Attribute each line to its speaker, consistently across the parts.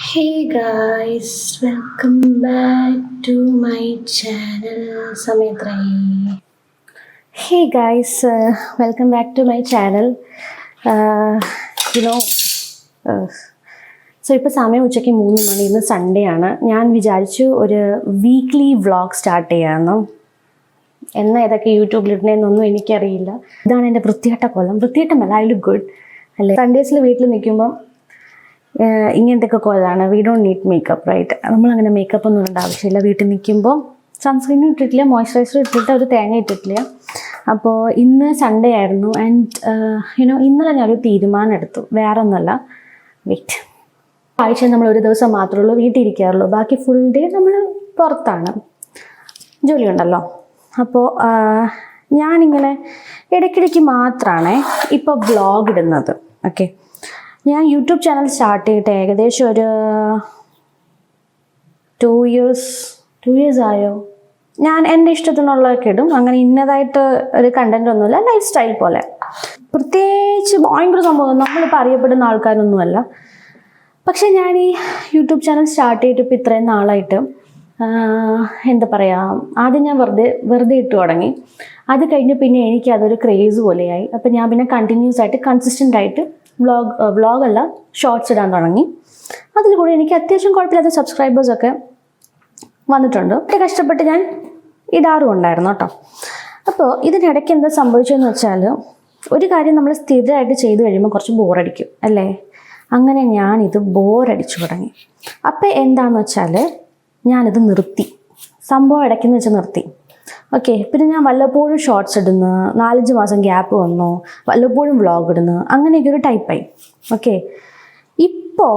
Speaker 1: Hey guys, welcome back to my channel Samyatrai. Hey guys, welcome back to my channel. You know, so ഇപ്പോൾ സമയം ഉച്ചയ്ക്ക് 3 മണി, ഇന്ന് Sunday ആണ്. ഞാൻ വിചാരിച്ചു ഒരു വീക്ക്ലി വ്ളോഗ് സ്റ്റാർട്ട് ചെയ്യാമെന്ന്. എന്നാൽ ഏതൊക്കെ യൂട്യൂബിലിടണമെന്നൊന്നും എനിക്കറിയില്ല. ഇതാണ് എൻ്റെ വൃത്തികെട്ട കോലം. വൃത്തികെട്ടമല്ല, ഐ ലുക്ക് ഗുഡ് അല്ലേ. സൺഡേസിൽ വീട്ടിൽ നിൽക്കുമ്പം ഇങ്ങനത്തെയൊക്കെ കോലാണ്. We don't need makeup right. നമ്മളങ്ങനെ മേക്കപ്പ് ഒന്നും ഇടേണ്ട ആവശ്യമില്ല. വീട്ടിൽ നിൽക്കുമ്പോൾ സൺസ്ക്രീനും ഇട്ടിട്ടില്ല, മോയ്സ്ചറൈസർ ഇട്ടിട്ട് ഒരു തേങ്ങ ഇട്ടിട്ടില്ല. അപ്പോൾ ഇന്ന് സൺഡേ ആയിരുന്നു. ആൻഡ് ഇന്നലെ ഞാനൊരു തീരുമാനം എടുത്തു. വേറെ ഒന്നുമല്ല, വെയിറ്റ്, ആഴ്ച നമ്മൾ ഒരു ദിവസം മാത്രമേ ഉള്ളൂ വീട്ടിൽ ഇരിക്കാറുള്ളൂ. ബാക്കി ഫുൾ ഡേ നമ്മൾ പുറത്താണ്, ജോലിയുണ്ടല്ലോ. അപ്പോൾ ഞാനിങ്ങനെ ഇടയ്ക്കിടയ്ക്ക് മാത്രമാണ് ഇപ്പോൾ വ്ളോഗ് ഇടുന്നത്. ഓക്കെ, ഞാൻ യൂട്യൂബ് ചാനൽ സ്റ്റാർട്ട് ചെയ്തിട്ട് ഏകദേശം ഒരു 2 ഇയേഴ്സ് ആയോ. ഞാൻ എൻ്റെ ഇഷ്ടത്തിനുള്ളതൊക്കെ ഇടും. അങ്ങനെ ഇന്നതായിട്ട് ഒരു കണ്ടന്റ് ഒന്നുമില്ല, ലൈഫ് സ്റ്റൈൽ പോലെ. പ്രത്യേകിച്ച് ഭയങ്കര സംഭവം നമ്മളിപ്പോൾ അറിയപ്പെടുന്ന ആൾക്കാരൊന്നുമല്ല. പക്ഷേ ഞാൻ ഈ യൂട്യൂബ് ചാനൽ സ്റ്റാർട്ട് ചെയ്തിട്ട് ഇപ്പോൾ ഇത്രയും നാളായിട്ട് എന്താ പറയുക, ആദ്യം ഞാൻ വെറുതെ ഇട്ട് തുടങ്ങി. അത് കഴിഞ്ഞ് പിന്നെ എനിക്ക് അതൊരു ക്രേസ് പോലെയായി. അപ്പോൾ ഞാൻ പിന്നെ കണ്ടിന്യൂസ് ആയിട്ട് കൺസിസ്റ്റൻ്റ് ആയിട്ട് വ്ളോഗല്ല ഷോർട്സ് ഇടാൻ തുടങ്ങി. അതിൽ കൂടി എനിക്ക് അത്യാവശ്യം കുഴപ്പമില്ലാത്ത സബ്സ്ക്രൈബേഴ്സൊക്കെ വന്നിട്ടുണ്ട്. ഒത്തിരി കഷ്ടപ്പെട്ട് ഞാൻ ഇടാറും ഉണ്ടായിരുന്നു കേട്ടോ. അപ്പോൾ ഇതിനിടയ്ക്ക് എന്താ സംഭവിച്ചതെന്ന് വെച്ചാൽ, ഒരു കാര്യം നമ്മൾ സ്ഥിരമായിട്ട് ചെയ്ത് കഴിയുമ്പോൾ കുറച്ച് ബോറടിക്കും അല്ലേ. അങ്ങനെ ഞാനിത് ബോറടിച്ചു തുടങ്ങി. അപ്പോൾ എന്താണെന്ന് വെച്ചാൽ ഞാനിത് നിർത്തി. സംഭവം ഇടയ്ക്കെന്ന് വെച്ചാൽ നിർത്തി. ഓക്കെ, പിന്നെ ഞാൻ വല്ലപ്പോഴും ഷോർട്സ് ഇടുന്നു, 4-5 മാസം ഗ്യാപ്പ് വന്നു, വല്ലപ്പോഴും വ്ളോഗ് ഇടുന്നു, അങ്ങനെയൊക്കെ ഒരു ടൈപ്പായി. ഓക്കെ, ഇപ്പോൾ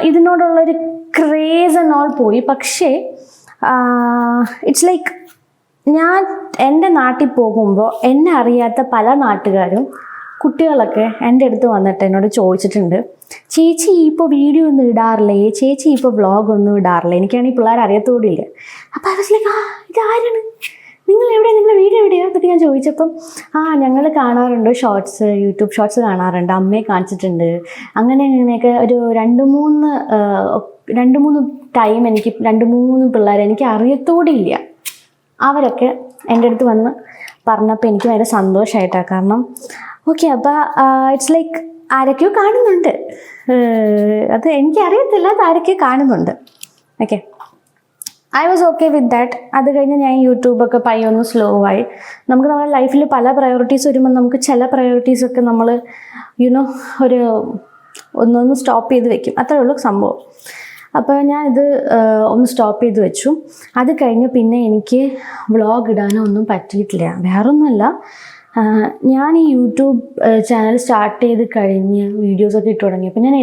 Speaker 1: ഇതിനോടുള്ളൊരു ക്രേസ് ആൻഡ് ഓൾ പോയി. പക്ഷേ ഇറ്റ്സ് ലൈക്ക് ഞാൻ എൻ്റെ നാട്ടിൽ പോകുമ്പോൾ എന്നെ അറിയാത്ത പല നാട്ടുകാരും കുട്ടികളൊക്കെ എൻ്റെ അടുത്ത് വന്നിട്ട് എന്നോട് ചോദിച്ചിട്ടുണ്ട്, ചേച്ചി ഇപ്പോൾ വീഡിയോ ഒന്നും ഇടാറില്ലേ, ചേച്ചി ഇപ്പോൾ വ്ളോഗ് ഒന്നും ഇടാറില്ലേ. എനിക്കാണെങ്കിൽ പിള്ളേർ അറിയത്തോടില്ല. അപ്പോൾ ഐ വാസ് ലൈക്ക്, ഇതാരാണ്, നിങ്ങളുടെ വീഡിയോ എവിടെയാണ് എന്നൊക്കെ ഞാൻ ചോദിച്ചപ്പം, ഞങ്ങൾ കാണാറുണ്ട് ഷോർട്സ്, യൂട്യൂബ് ഷോർട്സ് കാണാറുണ്ട്, അമ്മയെ കാണിച്ചിട്ടുണ്ട്, അങ്ങനെയൊക്കെ ഒരു 2-3 ടൈം എനിക്ക് 2-3 പിള്ളേരെ എനിക്ക് അറിയത്തോടില്ല. അവരൊക്കെ എൻ്റെ അടുത്ത് വന്ന് പറഞ്ഞപ്പോൾ എനിക്ക് ഭയങ്കര സന്തോഷമായിട്ടാണ്. കാരണം ഓക്കെ, അപ്പോൾ ഇറ്റ്സ് ലൈക്ക് ആരൊക്കെയോ കാണുന്നുണ്ട്. അത് എനിക്കറിയത്തില്ല, അത് ആരൊക്കെയോ കാണുന്നുണ്ട്. Okay, I was okay with that. അത് കഴിഞ്ഞ് ഞാൻ യൂട്യൂബൊക്കെ പയ്യൊന്ന് സ്ലോ ആയി. നമുക്ക് നമ്മുടെ ലൈഫിൽ പല പ്രയോറിറ്റീസ് വരുമ്പോൾ നമുക്ക് ചില പ്രയോറിറ്റീസൊക്കെ നമ്മൾ ഒന്നൊന്ന് സ്റ്റോപ്പ് ചെയ്ത് വെക്കും. അത്രേ ഉള്ളൂ സംഭവം. അപ്പോൾ ഞാനിത് ഒന്ന് സ്റ്റോപ്പ് ചെയ്ത് വെച്ചു. അത് കഴിഞ്ഞ് പിന്നെ എനിക്ക് വ്ളോഗ് ഇടാനോ ഒന്നും പറ്റിയിട്ടില്ല. വേറൊന്നുമല്ല, ഞാൻ ഈ യൂട്യൂബ് ചാനൽ സ്റ്റാർട്ട് ചെയ്ത് കഴിഞ്ഞ് വീഡിയോസൊക്കെ ഇട്ട് തുടങ്ങിയപ്പോൾ ഞാൻ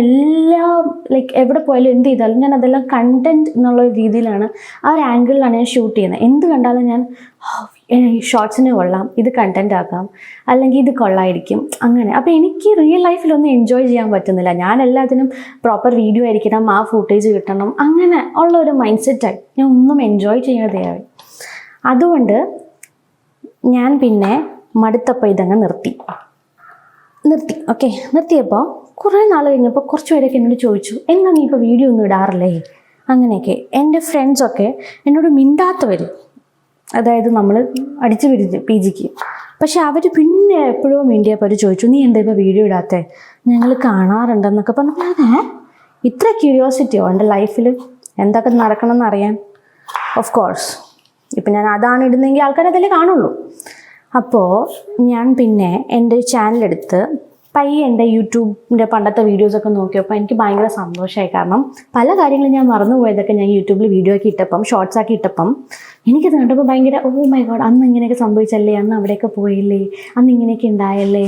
Speaker 1: എവിടെ പോയാലും എന്ത് ചെയ്താലും ഞാൻ അതെല്ലാം കണ്ടൻറ് എന്നുള്ള രീതിയിലാണ്, ആ ഒരു ആംഗിളിലാണ് ഞാൻ ഷൂട്ട് ചെയ്യുന്നത്. എന്ത് കണ്ടാലും ഞാൻ ഷോർട്സിന് കൊള്ളാം, ഇത് കണ്ടൻറ് ആക്കാം, അല്ലെങ്കിൽ ഇത് കൊള്ളായിരിക്കും, അങ്ങനെ. അപ്പോൾ എനിക്ക് റിയൽ ലൈഫിലൊന്നും എൻജോയ് ചെയ്യാൻ പറ്റുന്നില്ല. ഞാൻ എല്ലാത്തിനും പ്രോപ്പർ വീഡിയോ ആയിരിക്കണം, ആ ഫുട്ടേജ് കിട്ടണം, അങ്ങനെ ഉള്ള ഒരു മൈൻഡ് സെറ്റായി. ഞാൻ ഒന്നും എൻജോയ് ചെയ്യാതെയായി. അതുകൊണ്ട് ഞാൻ പിന്നെ മടുത്തപ്പോൾ ഇതങ്ങ് നിർത്തി. ഓക്കെ, നിർത്തിയപ്പോൾ കുറേ നാൾ കഴിഞ്ഞപ്പോൾ കുറച്ച് പേരൊക്കെ എന്നോട് ചോദിച്ചു, എന്നാ നീ ഇപ്പോൾ വീഡിയോ ഒന്നും ഇടാറില്ലേ, അങ്ങനെയൊക്കെ. എൻ്റെ ഫ്രണ്ട്സൊക്കെ എന്നോട് മിണ്ടാത്തവർ, അതായത് നമ്മൾ അടിച്ചു പിടിച്ച് PGക്ക്. പക്ഷെ അവർ പിന്നെ എപ്പോഴും മിണ്ടിയപ്പോൾ അവർ ചോദിച്ചു, നീ എന്താ ഇപ്പോൾ വീഡിയോ ഇടാത്തേ, ഞങ്ങൾ കാണാറുണ്ടെന്നൊക്കെ പറഞ്ഞപ്പോൾ ഇത്ര ക്യൂരിയോസിറ്റിയോ എൻ്റെ ലൈഫിൽ എന്തൊക്കെ നടക്കണമെന്ന് അറിയാൻ. ഓഫ് കോഴ്സ് ഇപ്പം ഞാൻ അതാണ് ഇടുന്നതെങ്കിൽ ആൾക്കാരതല്ലേ കാണുള്ളൂ. അപ്പോൾ ഞാൻ പിന്നെ എൻ്റെ ചാനലെടുത്ത് പയ്യെ എൻ്റെ യൂട്യൂബിൻ്റെ പണ്ടത്തെ വീഡിയോസൊക്കെ നോക്കിയപ്പോൾ എനിക്ക് ഭയങ്കര സന്തോഷമായി. കാരണം പല കാര്യങ്ങളും ഞാൻ മറന്നുപോയതൊക്കെ ഞാൻ യൂട്യൂബിൽ വീഡിയോ ആക്കി ഇട്ടപ്പം, ഷോർട്സ് ആക്കി ഇട്ടപ്പം എനിക്കത് കണ്ടപ്പോൾ ഭയങ്കര ഓ മൈ ഗോഡ്, അന്ന് ഇങ്ങനെയൊക്കെ സംഭവിച്ചല്ലേ, അന്ന് അവിടെയൊക്കെ പോയില്ലേ, അന്ന് ഇങ്ങനെയൊക്കെ ഉണ്ടായല്ലേ.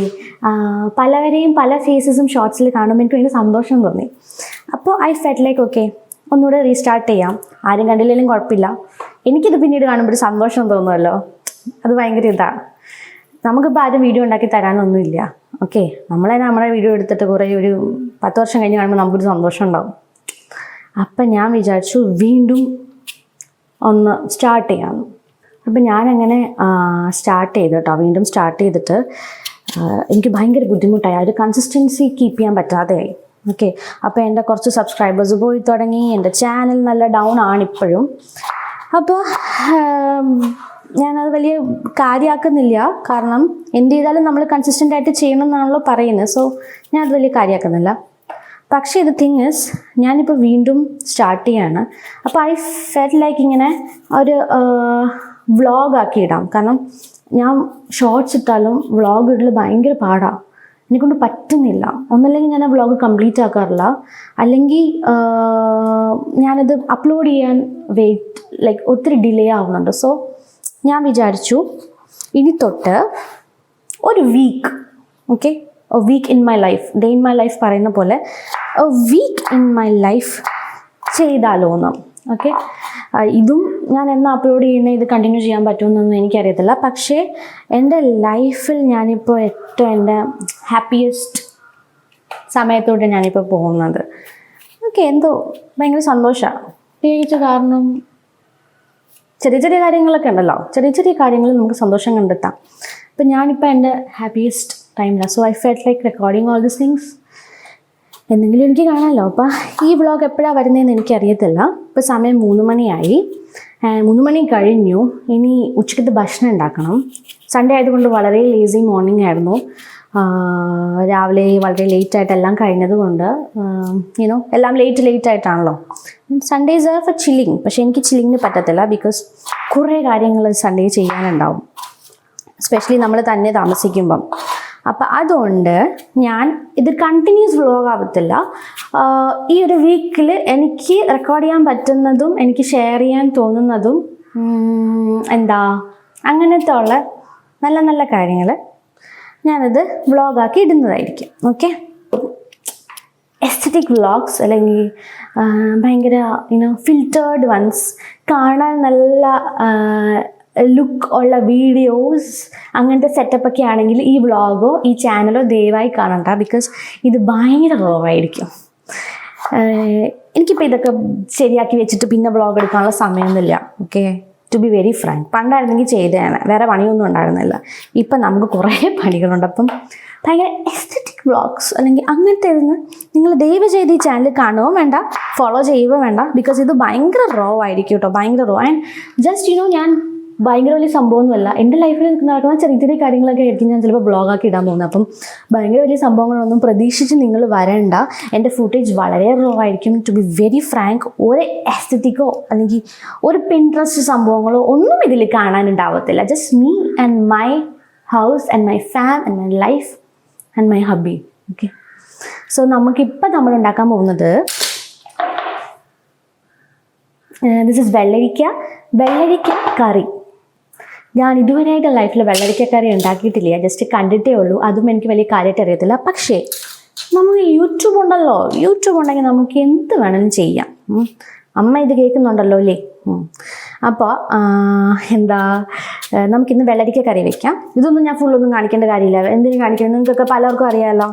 Speaker 1: പലവരെയും പല ഫേസസും ഷോർട്സിൽ കാണുമ്പോൾ എനിക്ക് ഭയങ്കര സന്തോഷം തോന്നി. അപ്പോൾ ഐ ഫെൽറ്റ് ലൈക്ക് ഓക്കെ, ഒന്നുകൂടെ റീസ്റ്റാർട്ട് ചെയ്യാം. ആരും കണ്ടില്ലെങ്കിലും കുഴപ്പമില്ല, എനിക്കിത് പിന്നീട് കാണുമ്പോൾ ഒരു സന്തോഷം തോന്നുമല്ലോ. അത് ഭയങ്കര ഇതാണ്. നമുക്കിപ്പോൾ ആരും വീഡിയോ ഉണ്ടാക്കി തരാനൊന്നുമില്ല. ഓക്കെ, നമ്മുടെ വീഡിയോ എടുത്തിട്ട് കുറേ ഒരു 10 വർഷം കഴിഞ്ഞ് കാണുമ്പോൾ നമുക്കൊരു സന്തോഷം ഉണ്ടാവും. അപ്പം ഞാൻ വിചാരിച്ചു വീണ്ടും ഒന്ന് സ്റ്റാർട്ട് ചെയ്യാമെന്ന്. അപ്പം ഞാനങ്ങനെ സ്റ്റാർട്ട് ചെയ്തു കേട്ടോ. വീണ്ടും സ്റ്റാർട്ട് ചെയ്തിട്ട് എനിക്ക് ഭയങ്കര ബുദ്ധിമുട്ടായി. ആ ഒരു കൺസിസ്റ്റൻസി കീപ്പ് ചെയ്യാൻ പറ്റാതെയായി. ഓക്കെ. അപ്പോൾ എൻ്റെ കുറച്ച് സബ്സ്ക്രൈബേഴ്സ് പോയി തുടങ്ങി, എൻ്റെ ചാനൽ നല്ല ഡൗൺ ആണിപ്പോഴും. അപ്പോൾ ഞാനത് വലിയ കാര്യമാക്കുന്നില്ല, കാരണം എന്ത് ചെയ്താലും നമ്മൾ കൺസിസ്റ്റൻ്റ് ആയിട്ട് ചെയ്യണം എന്നാണല്ലോ പറയുന്നത്. സോ ഞാനത് വലിയ കാര്യമാക്കുന്നില്ല. പക്ഷേ ഇത് തിങ് ഇസ്, ഞാനിപ്പോൾ വീണ്ടും സ്റ്റാർട്ട് ചെയ്യാണ്. അപ്പോൾ ഐ ഫെൽറ്റ് ലൈക്ക് ഇങ്ങനെ ഒരു വ്ളോഗാക്കി ഇടാം. കാരണം ഞാൻ ഷോർട്സ് ഇട്ടാലും വ്ളോഗ് ഇടൽ ഭയങ്കര പാടാണ്, എന്നെക്കൊണ്ട് പറ്റുന്നില്ല. ഒന്നല്ലെങ്കിൽ ഞാൻ ആ വ്ളോഗ് കംപ്ലീറ്റ് ആക്കാറില്ല, അല്ലെങ്കിൽ ഞാനത് അപ്ലോഡ് ചെയ്യാൻ ലൈക്ക് ഒത്തിരി ഡിലേ ആവുന്നുണ്ട്. സോ ഞാൻ വിചാരിച്ചു ഇനി തൊട്ട് ഒരു week, okay, a week in my life, day in my life പറയുന്ന പോലെ a week in my life ചെയ്താലോ എന്ന്. ഓക്കെ. ഇതും ഞാൻ എന്നാ അപ്ലോഡ് ചെയ്യുന്നത്, ഇത് കണ്ടിന്യൂ ചെയ്യാൻ പറ്റുമെന്നൊന്നും എനിക്കറിയത്തില്ല. പക്ഷേ എൻ്റെ ലൈഫിൽ ഞാനിപ്പോൾ ഏറ്റവും എൻ്റെ ഹാപ്പിയസ്റ്റ് സമയത്തോട്ട് ഞാനിപ്പോൾ പോകുന്നത്. ഓക്കെ, എന്തോ ഭയങ്കര സന്തോഷമാണ്. പ്രത്യേകിച്ച് കാരണം ചെറിയ ചെറിയ കാര്യങ്ങളൊക്കെ ഉണ്ടല്ലോ, ചെറിയ ചെറിയ കാര്യങ്ങളിൽ നമുക്ക് സന്തോഷം കണ്ടെത്താം. അപ്പം ഞാനിപ്പോൾ എൻ്റെ ഹാപ്പിയസ്റ്റ് ടൈമിലാണ്. So I felt like recording all these things. എന്തെങ്കിലും എനിക്ക് കാണാമല്ലോ. അപ്പോൾ ഈ വ്ളോഗ് എപ്പോഴാണ് വരുന്നതെന്ന് എനിക്കറിയത്തില്ല. ഇപ്പോൾ സമയം 3 മണിയായി, 3 മണി കഴിഞ്ഞു. ഇനി ഉച്ചയ്ക്കത്തെ ഭക്ഷണം ഉണ്ടാക്കണം. സൺഡേ ആയതുകൊണ്ട് വളരെ ലേസി മോർണിംഗ് ആയിരുന്നു. രാവിലെ വളരെ ലേറ്റായിട്ട് എല്ലാം കഴിഞ്ഞത് കൊണ്ട് യുനോ എല്ലാം ലേറ്റ് ആയിട്ടാണല്ലോ. Sundays are for chilling. പക്ഷേ എനിക്ക് ചില്ലിങ്ങിന് പറ്റത്തില്ല, ബിക്കോസ് കുറേ കാര്യങ്ങൾ സൺഡേ ചെയ്യാനുണ്ടാവും, എസ്പെഷ്യലി നമ്മൾ തന്നെ താമസിക്കുമ്പം. അപ്പം അതുകൊണ്ട് ഞാൻ ഇത് കണ്ടിന്യൂസ് വ്ളോഗ് ആവത്തില്ല. ഈ ഒരു വീക്കിൽ എനിക്ക് റെക്കോർഡ് ചെയ്യാൻ പറ്റുന്നതും എനിക്ക് ഷെയർ ചെയ്യാൻ തോന്നുന്നതും അങ്ങനത്തെ ഉള്ള നല്ല നല്ല കാര്യങ്ങൾ ഞാനത് വ്ളോഗാക്കി ഇടുന്നതായിരിക്കും. ഓക്കെ. എസ്തറ്റിക് വ്ളോഗ്സ് അല്ലെങ്കിൽ ഭയങ്കര ഫിൽറ്റേർഡ് വൺസ്, കാണാൻ നല്ല ലുക്ക് ഉള്ള വീഡിയോസ്, അങ്ങനത്തെ സെറ്റപ്പൊക്കെ ആണെങ്കിൽ ഈ വ്ളോഗോ ഈ ചാനലോ ദയവായി കാണണ്ട. ബിക്കോസ് ഇത് ഭയങ്കര റോ ആയിരിക്കും. എനിക്കിപ്പോൾ ഇതൊക്കെ ശരിയാക്കി വെച്ചിട്ട് പിന്നെ വ്ളോഗ് എടുക്കാനുള്ള സമയമൊന്നുമില്ല. Okay, to be very frank. പണ്ടായിരുന്നെങ്കിൽ ചെയ്തതാണ്, വേറെ പണിയൊന്നും ഉണ്ടായിരുന്നില്ല. ഇപ്പം നമുക്ക് കുറേ പണികളുണ്ട്. അപ്പം ഭയങ്കര എസ്തറ്റിക് വ്ളോഗ്സ് അല്ലെങ്കിൽ അങ്ങനത്തെ ഇരുന്ന് നിങ്ങൾ ദയവ് ചെയ്ത് ഈ ചാനൽ കാണുകയും വേണ്ട, ഫോളോ ചെയ്യുകയും വേണ്ട. ബിക്കോസ് ഇത് ഭയങ്കര റോ ആയിരിക്കും കേട്ടോ, ഭയങ്കര റോ. ആൻഡ് ജസ്റ്റ് ഞാൻ ഭയങ്കര വലിയ സംഭവമൊന്നുമല്ല, എൻ്റെ ലൈഫിൽ നടക്കുന്ന ചെറിയ ചെറിയ കാര്യങ്ങളൊക്കെ ആയിരിക്കും ഞാൻ ചിലപ്പോൾ വ്ളോഗാക്കി ഇടാൻ പോകുന്നത്. അപ്പം ഭയങ്കര വലിയ സംഭവങ്ങളൊന്നും പ്രതീക്ഷിച്ച് നിങ്ങൾ വരണ്ട. എൻ്റെ ഫുട്ടേജ് വളരെ റോ ആയിരിക്കും. ടു ബി വെരി ഫ്രാങ്ക്, ഒരു എസ്തറ്റിക്കോ അല്ലെങ്കിൽ ഒരു പിൻട്രസ്റ്റ് സംഭവങ്ങളോ ഒന്നും ഇതിൽ കാണാനുണ്ടാവത്തില്ല. Just me and my house and my farm and my life and my hubby. Okay. So നമുക്കിപ്പോൾ നമ്മൾ ഉണ്ടാക്കാൻ പോകുന്നത് ദിസ് ഇസ് വെള്ളരിക്ക കറി. ഞാൻ ഇതുവരെയായിട്ട് ലൈഫിൽ വെള്ളരിക്ക കറി ഉണ്ടാക്കിയിട്ടില്ല, ജസ്റ്റ് കണ്ടിട്ടേ ഉള്ളൂ. അതും എനിക്ക് വലിയ കാര്യമായിട്ട് അറിയത്തില്ല. പക്ഷേ നമുക്ക് യൂട്യൂബ് ഉണ്ടെങ്കിൽ നമുക്ക് എന്ത് വേണമെങ്കിലും ചെയ്യാം. അമ്മ ഇത് കേൾക്കുന്നുണ്ടല്ലോ അല്ലേ? അപ്പോൾ നമുക്കിന്ന് വെള്ളരിക്ക കറി വെക്കാം. ഇതൊന്നും ഞാൻ ഫുള്ളൊന്നും കാണിക്കേണ്ട കാര്യമില്ല. എന്തിനു കാണിക്കുന്നത്, നിങ്ങൾക്കൊക്കെ പലർക്കും അറിയാമല്ലോ.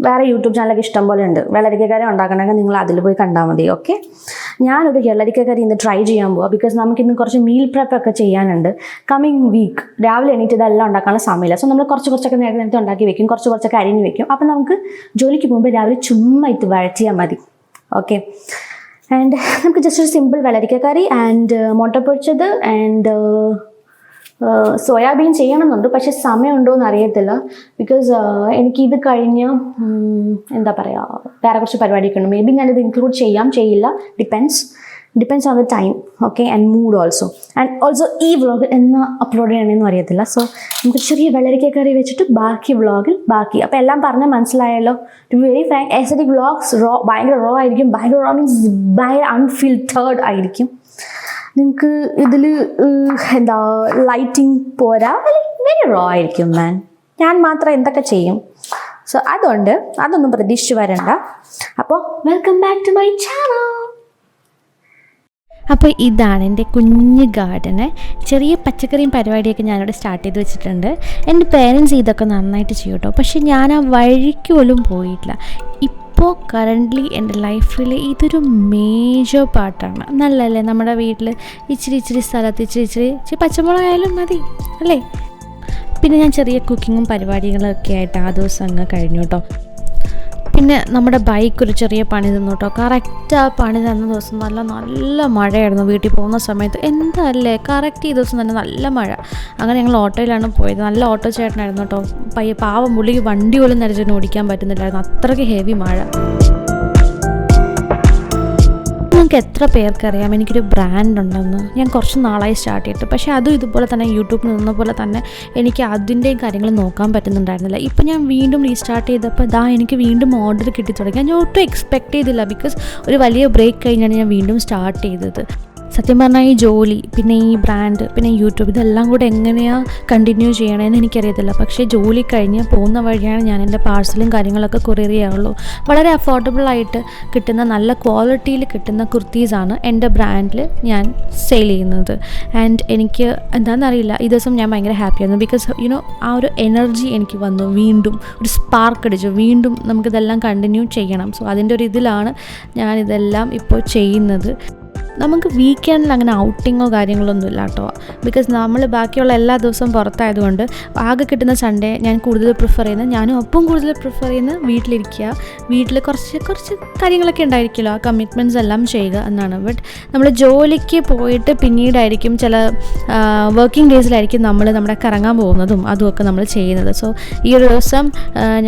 Speaker 1: വേറെ യൂട്യൂബ് ചാനലൊക്കെ ഇഷ്ടം പോലെ ഉണ്ട്. വെള്ളരിക്ക കറി ഉണ്ടാക്കണമെങ്കിൽ നിങ്ങൾ അതിൽ പോയി കണ്ടാൽ മതി. ഓക്കെ. ഞാനൊരു വെള്ളരിക്ക കറി ഇന്ന് ട്രൈ ചെയ്യാൻ പോവാം. ബിക്കോസ് നമുക്കിന്ന് കുറച്ച് മീൽ പ്രെപ്പൊക്കെ ചെയ്യാനുണ്ട്. കമ്മിങ് വീക്ക് രാവിലെ എണീറ്റ് ഇതെല്ലാം ഉണ്ടാക്കാനുള്ള സമയമില്ല. സോ നമ്മൾ കുറച്ചൊക്കെ നേരത്തെ ഉണ്ടാക്കി വെക്കും, കുറച്ചൊക്കെ അരിഞ്ഞ് വെക്കും. അപ്പം നമുക്ക് ജോലിക്ക് പോകുമ്പോൾ രാവിലെ ചുമ്മാ ഇത് വഴറ്റിയാൽ മതി. ഓക്കെ. ആൻഡ് നമുക്ക് ജസ്റ്റ് ഒരു സിമ്പിൾ വെള്ളരിക്ക കറി ആൻഡ് മുട്ട പൊരിച്ചത് ആൻഡ് സോയാബീൻ ചെയ്യണമെന്നുണ്ട്. പക്ഷേ സമയമുണ്ടോ എന്ന് അറിയത്തില്ല. ബിക്കോസ് എനിക്കിത് കഴിഞ്ഞ് വേറെ കുറച്ച് പരിപാടിയൊക്കെ ഉണ്ട്. മേ ബി ഞാനിത് ഇൻക്ലൂഡ് ചെയ്യില്ല. Depends on the time. Okay. And mood also ഈ വ്ളോഗ് എന്നാ അപ്ലോഡ് ചെയ്യണമെന്നും അറിയത്തില്ല. സോ നമുക്ക് ചെറിയ വെള്ളരിക്ക കറി വെച്ചിട്ട് ബാക്കി വ്ളോഗിൽ ബാക്കി. അപ്പോൾ എല്ലാം പറഞ്ഞാൽ മനസ്സിലായല്ലോ. To be very frank, aesthetic vlogs ഭയങ്കര റോ ആയിരിക്കും. ഭയങ്കര റോ മീൻസ് ഭയങ്കര അൺഫിൽറ്റേർഡ് ആയിരിക്കും. നിങ്ങൾക്ക് ഇതിൽ ലൈറ്റിംഗ് പോരാ, വെരി റോ ആയിരിക്കും മാൻ. ഞാൻ മാത്രം എന്തൊക്കെ ചെയ്യും. സോ അതുകൊണ്ട് അതൊന്നും പ്രതീക്ഷിച്ച് വരണ്ട. അപ്പോൾ welcome back to my channel.
Speaker 2: അപ്പോൾ ഇതാണ് എൻ്റെ കുഞ്ഞ് ഗാർഡന്. ചെറിയ പച്ചക്കറിയും പരിപാടിയൊക്കെ ഞാനിവിടെ സ്റ്റാർട്ട് ചെയ്ത് വെച്ചിട്ടുണ്ട്. എൻ്റെ പേരൻസ് ഇതൊക്കെ നന്നായിട്ട് ചെയ്യും കേട്ടോ. പക്ഷേ ഞാൻ ആ വഴിക്ക് പോലും പോയിട്ടില്ല. ഇപ്പോൾ കറൻ്റ്ലി എൻ്റെ ലൈഫിൽ ഇതൊരു മേജർ പാർട്ടാണ്. നല്ലല്ലേ? നമ്മുടെ വീട്ടിൽ ഇച്ചിരി സ്ഥലത്ത് ഇച്ചിരി പച്ചമുളകായാലും മതി അല്ലേ? പിന്നെ ഞാൻ ചെറിയ കുക്കിങ്ങും പരിപാടികളൊക്കെ ആയിട്ട് ആ ദിവസം അങ്ങ് കഴിഞ്ഞു കേട്ടോ. പിന്നെ നമ്മുടെ ബൈക്ക് ഒരു ചെറിയ പണി തന്നു കേട്ടോ. കറക്റ്റ് ആ പണി തന്ന ദിവസം നല്ല മഴയായിരുന്നു. വീട്ടിൽ പോകുന്ന സമയത്ത് എന്തല്ലേ കറക്റ്റ് ഈ ദിവസം തന്നെ നല്ല മഴ. അങ്ങനെ ഞങ്ങൾ ഓട്ടോയിലാണ് പോയത്. നല്ല ഓട്ടോ ചേട്ടനായിരുന്നു കേട്ടോ. പാവം പുള്ളിക്ക് വണ്ടി പോലും നരച്ചിട്ട് ഓടിക്കാൻ പറ്റുന്നില്ലായിരുന്നു, അത്രയ്ക്ക് ഹെവി മഴ. നിങ്ങൾക്ക് എത്ര പേർക്കറിയാം എനിക്കൊരു ബ്രാൻഡ് ഉണ്ടെന്ന്? ഞാൻ കുറച്ച് നാളായി സ്റ്റാർട്ട് ചെയ്തിട്ട്. പക്ഷേ അതും ഇതുപോലെ തന്നെ യൂട്യൂബിൽ നിന്ന പോലെ തന്നെ എനിക്ക് അതിൻ്റെയും കാര്യങ്ങൾ നോക്കാൻ പറ്റുന്നുണ്ടായിരുന്നില്ല. ഇപ്പം ഞാൻ വീണ്ടും റീസ്റ്റാർട്ട് ചെയ്തപ്പോൾ എനിക്ക് വീണ്ടും ഓർഡർ കിട്ടി തുടങ്ങി. ഞാൻ ഒട്ടും എക്സ്പെക്റ്റ് ചെയ്തില്ല, ബിക്കോസ് ഒരു വലിയ ബ്രേക്ക് കഴിഞ്ഞാണ് ഞാൻ വീണ്ടും സ്റ്റാർട്ട് ചെയ്തത്. സത്യം പറഞ്ഞാൽ ഈ ജോലി, പിന്നെ ഈ ബ്രാൻഡ്, പിന്നെ യൂട്യൂബ്, ഇതെല്ലാം കൂടെ എങ്ങനെയാണ് കണ്ടിന്യൂ ചെയ്യണമെന്ന് എനിക്കറിയത്തില്ല. പക്ഷേ ജോലി കഴിഞ്ഞ് പോകുന്ന വഴിയാണ് ഞാൻ എൻ്റെ പാഴ്സലും കാര്യങ്ങളൊക്കെ കൊറിയർ ചെയ്യാറുള്ളൂ. വളരെ അഫോർഡബിളായിട്ട് കിട്ടുന്ന നല്ല ക്വാളിറ്റിയിൽ കിട്ടുന്ന കുർത്തീസാണ് എൻ്റെ ബ്രാൻഡിൽ ഞാൻ സെയിൽ ചെയ്യുന്നത്. ആൻഡ് എനിക്ക് എന്താണെന്നറിയില്ല, ഈ ദിവസം ഞാൻ ഭയങ്കര ഹാപ്പിയായിരുന്നു. ബിക്കോസ് ആ ഒരു എനർജി എനിക്ക് വന്നു, വീണ്ടും ഒരു സ്പാർക്ക് അടിച്ചു, വീണ്ടും നമുക്കിതെല്ലാം കണ്ടിന്യൂ ചെയ്യണം. സോ അതിൻ്റെ ഒരു ഇതിലാണ് ഞാനിതെല്ലാം ഇപ്പോൾ ചെയ്യുന്നത്. നമുക്ക് വീക്കെൻഡിൽ അങ്ങനെ ഔട്ടിങ്ങോ കാര്യങ്ങളൊന്നും ഇല്ല കേട്ടോ. ബിക്കോസ് നമ്മൾ ബാക്കിയുള്ള എല്ലാ ദിവസവും പുറത്തായതുകൊണ്ട് ആകെ കിട്ടുന്ന സൺഡേ ഞാൻ കൂടുതൽ പ്രിഫർ ചെയ്യുന്നത്, ഞാനും ഒപ്പം കൂടുതൽ പ്രിഫർ ചെയ്യുന്നത് വീട്ടിലിരിക്കുക, വീട്ടിൽ കുറച്ച് കാര്യങ്ങളൊക്കെ ഉണ്ടായിരിക്കുമല്ലോ, ആ കമ്മിറ്റ്മെൻറ്റ്സ് എല്ലാം ചെയ്യുക എന്നാണ്. ബട്ട് നമ്മൾ ജോലിക്ക് പോയിട്ട് പിന്നീടായിരിക്കും ചില വർക്കിംഗ് ഡേയ്സിലായിരിക്കും നമ്മൾ നമ്മുടെ കറങ്ങാൻ പോകുന്നതും അതുമൊക്കെ നമ്മൾ ചെയ്യുന്നത്. സോ ഈ ഒരു ദിവസം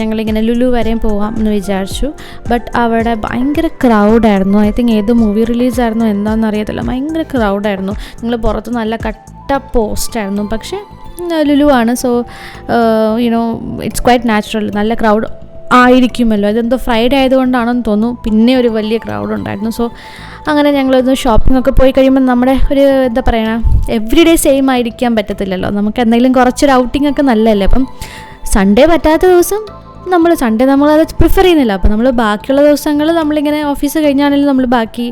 Speaker 2: ഞങ്ങളിങ്ങനെ ലുലു വരെയും പോകാം എന്ന് വിചാരിച്ചു. ബട്ട് അവിടെ ഭയങ്കര ക്രൗഡായിരുന്നു. ഐ തിങ്ക് ഏത് മൂവി റിലീസായിരുന്നു എന്താണെന്നറിയത്തില്ല, ഭയങ്കര ക്രൗഡായിരുന്നു. ഞങ്ങൾ പുറത്ത് നല്ല കട്ട പോസ്റ്റായിരുന്നു. പക്ഷേ ലുലു ആണ്, സോ ഇറ്റ്സ് ക്വൈറ്റ് നാച്ചുറൽ, നല്ല ക്രൗഡ് ആയിരിക്കുമല്ലോ. ഇതെന്തോ ഫ്രൈഡേ ആയതുകൊണ്ടാണെന്ന് തോന്നുന്നു, പിന്നെ ഒരു വലിയ ക്രൗഡ് ഉണ്ടായിരുന്നു. സോ അങ്ങനെ ഞങ്ങളൊന്ന് ഷോപ്പിംഗ് ഒക്കെ പോയി കഴിയുമ്പോൾ നമ്മുടെ ഒരു എന്താ പറയുക, എവറി ഡേ സെയിം ആയിരിക്കാൻ പറ്റത്തില്ലല്ലോ. നമുക്ക് എന്തെങ്കിലും കുറച്ചൊരു ഔട്ടിംഗ് ഒക്കെ നല്ലതല്ലേ. അപ്പം സൺഡേ പറ്റാത്ത ദിവസം സൺഡേ നമ്മളത് പ്രിഫർ ചെയ്യുന്നില്ല. അപ്പോൾ നമ്മൾ ബാക്കിയുള്ള ദിവസങ്ങൾ നമ്മളിങ്ങനെ ഓഫീസ് കഴിഞ്ഞാണെങ്കിലും നമ്മൾ ബാക്കി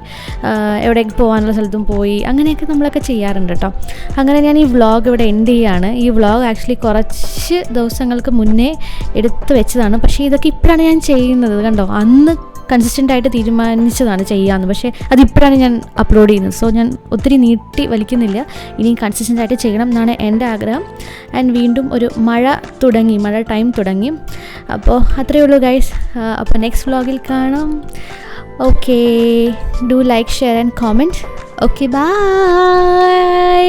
Speaker 2: എവിടേക്ക് പോകാനുള്ള സ്ഥലത്തും പോയി അങ്ങനെയൊക്കെ നമ്മളൊക്കെ ചെയ്യാറുണ്ട് കേട്ടോ. അങ്ങനെ ഞാൻ ഈ വ്ളോഗ് ഇവിടെ എൻഡ് ചെയ്യുകയാണ്. ഈ വ്ളോഗ് ആക്ച്വലി കുറച്ച് ദിവസങ്ങൾക്ക് മുന്നേ എടുത്ത് വെച്ചതാണ്. പക്ഷേ ഇതൊക്കെ ഇപ്പോഴാണ് ഞാൻ ചെയ്യുന്നത്. കണ്ടോ, അന്ന് കൺസിസ്റ്റൻ്റായിട്ട് തീരുമാനിച്ചതാണ് ചെയ്യാമെന്ന്, പക്ഷേ അതിപ്പോഴാണ് ഞാൻ അപ്ലോഡ് ചെയ്യുന്നത്. സോ ഞാൻ ഒത്തിരി നീട്ടി വലിക്കുന്നില്ല, ഇനി കൺസിസ്റ്റൻ്റായിട്ട് ചെയ്യണം എന്നാണ് എൻ്റെ ആഗ്രഹം. ആൻഡ് വീണ്ടും ഒരു മഴ ടൈം തുടങ്ങി. അപ്പോൾ അത്രയേ ഉള്ളൂ ഗൈസ്. അപ്പോൾ നെക്സ്റ്റ് വ്ളോഗിൽ കാണാം. Okay, do like, share and comment. Okay, by.